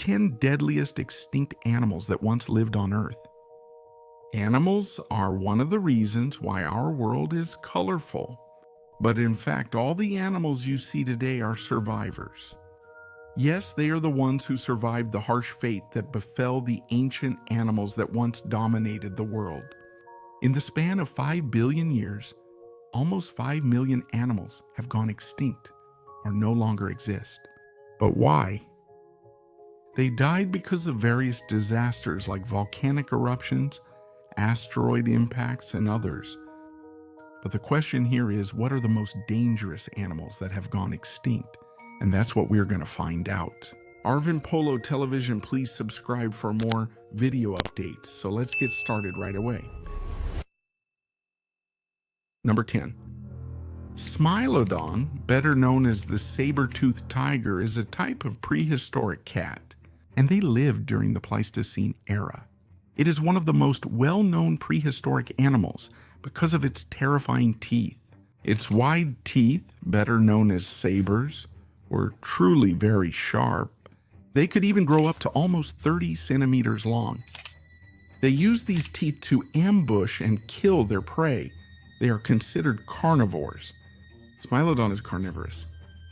10 deadliest extinct animals that once lived on Earth. Animals are one of the reasons why our world is colorful. But in fact, all the animals you see today are survivors. Yes, they are the ones who survived the harsh fate that befell the ancient animals that once dominated the world. In the span of 5 billion years, almost 5 million animals have gone extinct or no longer exist. But why? They died because of various disasters like volcanic eruptions, asteroid impacts, and others. But the question here is, what are the most dangerous animals that have gone extinct? And that's what we're going to find out. Arvin Polo Television, please subscribe for more video updates. So let's get started right away. Number 10. Smilodon, better known as the saber-toothed tiger, is a type of prehistoric cat, and they lived during the Pleistocene era. It is one of the most well-known prehistoric animals because of its terrifying teeth. Its wide teeth, better known as sabers, were truly very sharp. They could even grow up to almost 30 centimeters long. They used these teeth to ambush and kill their prey. They are considered carnivores. Smilodon is carnivorous,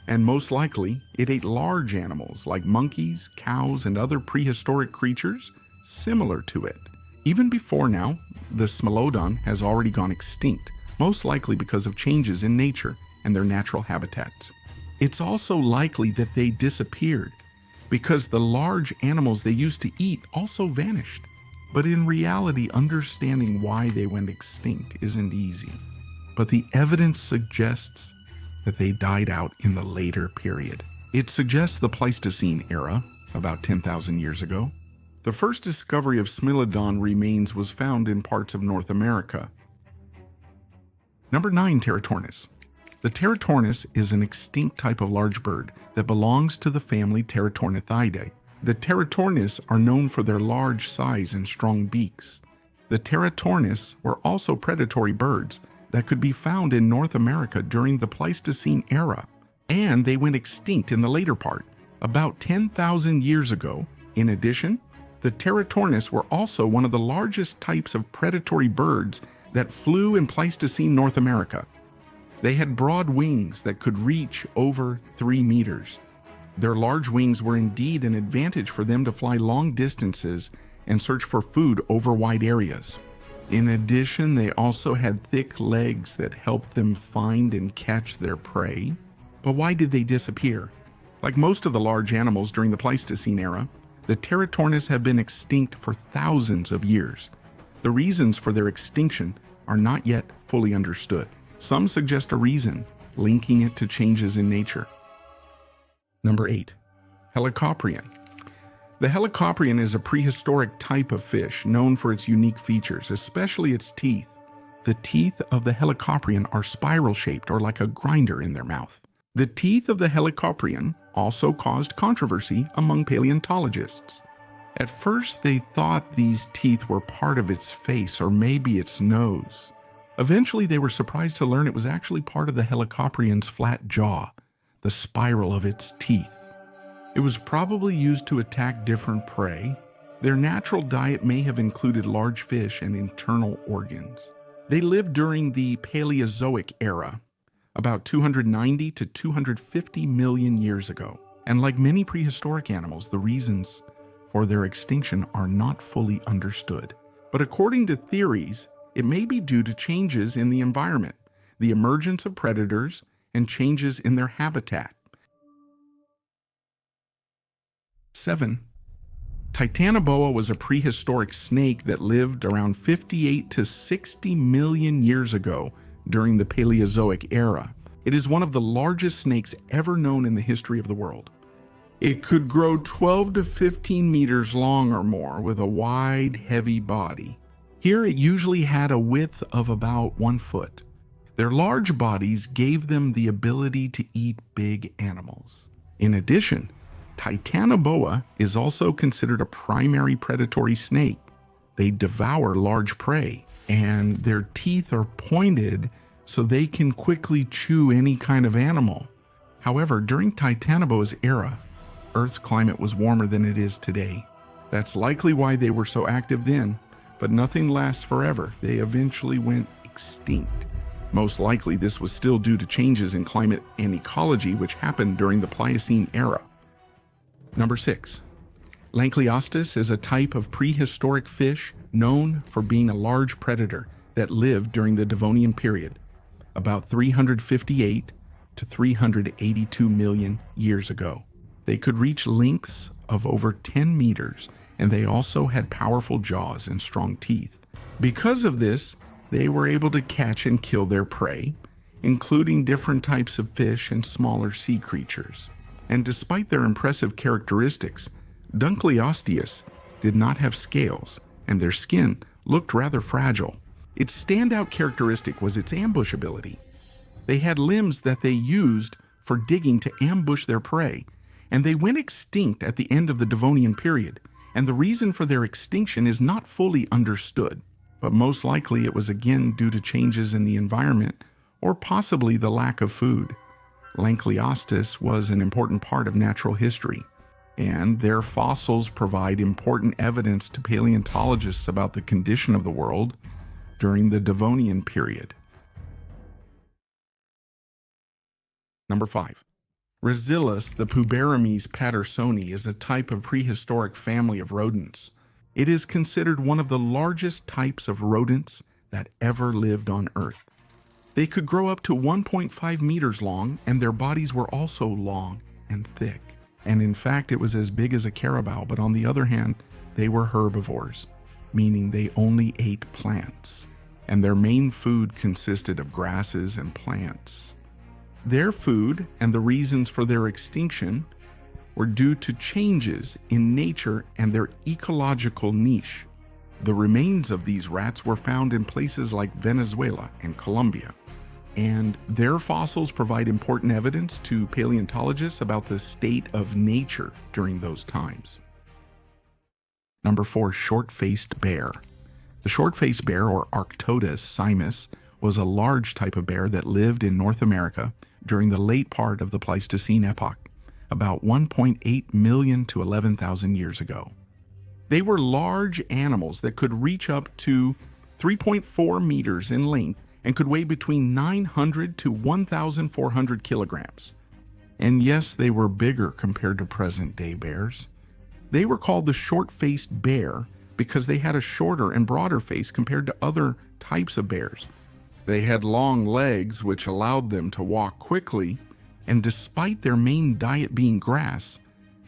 and most likely it ate large animals like monkeys, cows, and other prehistoric creatures similar to it. Even before now, the Smilodon has already gone extinct, most likely because of changes in nature and their natural habitats. It's also likely that they disappeared because the large animals they used to eat also vanished. But in reality, understanding why they went extinct isn't easy. But the evidence suggests that they died out in the later period. It suggests the Pleistocene era, about 10,000 years ago. The first discovery of Smilodon remains was found in parts of North America. Number 9, Teratornis. The Teratornis is an extinct type of large bird that belongs to the family Teratornithidae. The Teratornis are known for their large size and strong beaks. The Teratornis were also predatory birds that could be found in North America during the Pleistocene era, and they went extinct in the later part, about 10,000 years ago. In addition, the Teratornis were also one of the largest types of predatory birds that flew in Pleistocene North America. They had broad wings that could reach over 3 meters. Their large wings were indeed an advantage for them to fly long distances and search for food over wide areas. In addition, they also had thick legs that helped them find and catch their prey. But why did they disappear? Like most of the large animals during the Pleistocene era, the Teratornis have been extinct for thousands of years. The reasons for their extinction are not yet fully understood. Some suggest a reason, linking it to changes in nature. Number 8. Helicoprion. The Helicoprion is a prehistoric type of fish known for its unique features, especially its teeth. The teeth of the Helicoprion are spiral-shaped or like a grinder in their mouth. The teeth of the Helicoprion also caused controversy among paleontologists. At first, they thought these teeth were part of its face or maybe its nose. Eventually, they were surprised to learn it was actually part of the Helicoprion's flat jaw, the spiral of its teeth. It was probably used to attack different prey. Their natural diet may have included large fish and internal organs. They lived during the Paleozoic era, about 290 to 250 million years ago. And like many prehistoric animals, the reasons for their extinction are not fully understood. But according to theories, it may be due to changes in the environment, the emergence of predators, and changes in their habitat. 7. Titanoboa was a prehistoric snake that lived around 58 to 60 million years ago during the Paleozoic era. It is one of the largest snakes ever known in the history of the world. It could grow 12 to 15 meters long or more with a wide, heavy body. Here it usually had a width of about 1 foot. Their large bodies gave them the ability to eat big animals. In addition, Titanoboa is also considered a primary predatory snake. They devour large prey, and their teeth are pointed so they can quickly chew any kind of animal. However, during Titanoboa's era, Earth's climate was warmer than it is today. That's likely why they were so active then, but nothing lasts forever. They eventually went extinct. Most likely this was still due to changes in climate and ecology which happened during the Pliocene era. Number 6. Dunkleosteus is a type of prehistoric fish known for being a large predator that lived during the Devonian period, about 358 to 382 million years ago. They could reach lengths of over 10 meters, and they also had powerful jaws and strong teeth. Because of this, they were able to catch and kill their prey, including different types of fish and smaller sea creatures. And despite their impressive characteristics, Dunkleosteus did not have scales, and their skin looked rather fragile. Its standout characteristic was its ambush ability. They had limbs that they used for digging to ambush their prey, and they went extinct at the end of the Devonian period, and the reason for their extinction is not fully understood, but most likely it was again due to changes in the environment or possibly the lack of food. Dunkleosteus was an important part of natural history, and their fossils provide important evidence to paleontologists about the condition of the world during the Devonian period. Number 5. Racillus, the Puberimys pattersoni, is a type of prehistoric family of rodents. It is considered one of the largest types of rodents that ever lived on Earth. They could grow up to 1.5 meters long, and their bodies were also long and thick. And in fact, it was as big as a carabao, but on the other hand, they were herbivores, meaning they only ate plants, and their main food consisted of grasses and plants. Their food and the reasons for their extinction were due to changes in nature and their ecological niche. The remains of these rats were found in places like Venezuela and Colombia, and their fossils provide important evidence to paleontologists about the state of nature during those times. Number 4, short-faced bear. The short-faced bear, or Arctodus simus, was a large type of bear that lived in North America during the late part of the Pleistocene epoch, about 1.8 million to 11,000 years ago. They were large animals that could reach up to 3.4 meters in length and could weigh between 900 to 1,400 kilograms. And yes, they were bigger compared to present-day bears. They were called the short-faced bear because they had a shorter and broader face compared to other types of bears. They had long legs, which allowed them to walk quickly, and despite their main diet being grass,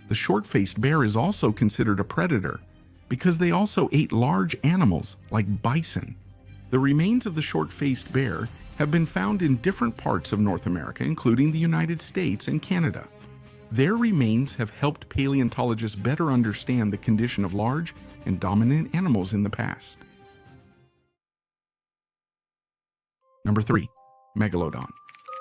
the short-faced bear is also considered a predator because they also ate large animals like bison. The remains of the short-faced bear have been found in different parts of North America, including the United States and Canada. Their remains have helped paleontologists better understand the condition of large and dominant animals in the past. Number 3, Megalodon.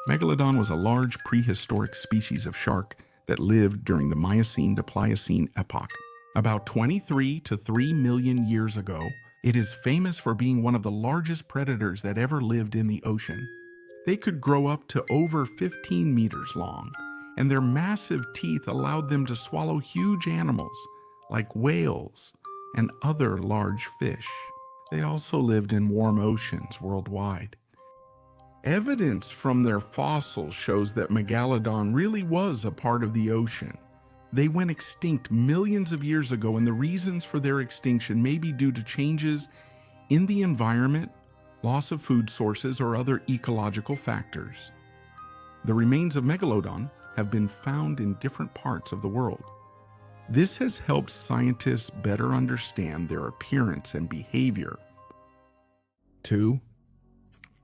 Megalodon was a large prehistoric species of shark that lived during the Miocene to Pliocene epoch. About 23 to 3 million years ago, it is famous for being one of the largest predators that ever lived in the ocean. They could grow up to over 15 meters long, and their massive teeth allowed them to swallow huge animals like whales and other large fish. They also lived in warm oceans worldwide. Evidence from their fossils shows that Megalodon really was a part of the ocean. They went extinct millions of years ago, and the reasons for their extinction may be due to changes in the environment, loss of food sources, or other ecological factors. The remains of Megalodon have been found in different parts of the world. This has helped scientists better understand their appearance and behavior. 2.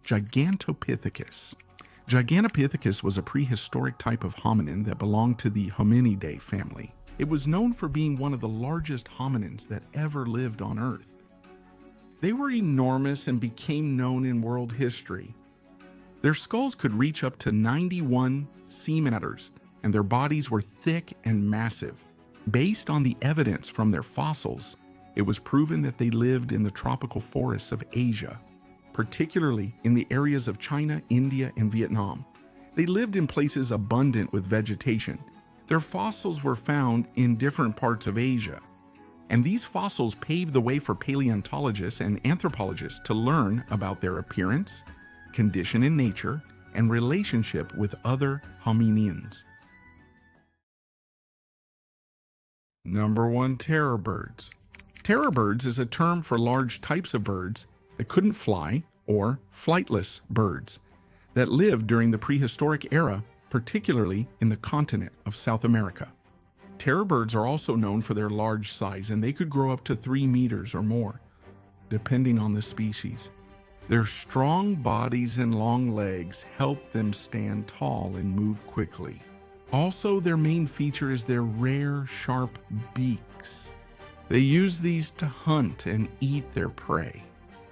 Gigantopithecus. Gigantopithecus was a prehistoric type of hominin that belonged to the Hominidae family. It was known for being one of the largest hominins that ever lived on Earth. They were enormous and became known in world history. Their skulls could reach up to 91 centimeters, and their bodies were thick and massive. Based on the evidence from their fossils, it was proven that they lived in the tropical forests of Asia, particularly in the areas of China, India, and Vietnam. They lived in places abundant with vegetation. Their fossils were found in different parts of Asia, and these fossils paved the way for paleontologists and anthropologists to learn about their appearance, condition in nature, and relationship with other hominians. Number 1. Terror birds. Terror birds is a term for large types of birds that couldn't fly, or flightless birds, that lived during the prehistoric era, particularly in the continent of South America. Terror birds are also known for their large size, and they could grow up to 3 meters or more, depending on the species. Their strong bodies and long legs help them stand tall and move quickly. Also, their main feature is their rare, sharp beaks. They use these to hunt and eat their prey.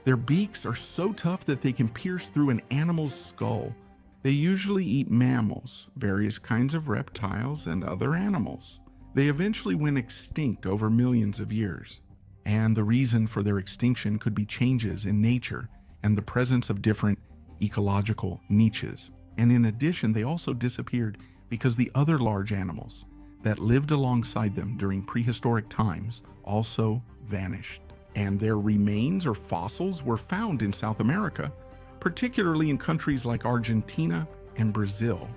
Their beaks are so tough that they can pierce through an animal's skull. They usually eat mammals, various kinds of reptiles, and other animals. They eventually went extinct over millions of years, and the reason for their extinction could be changes in nature and the presence of different ecological niches. And in addition, they also disappeared because the other large animals that lived alongside them during prehistoric times also vanished. And their remains or fossils were found in South America, particularly in countries like Argentina and Brazil.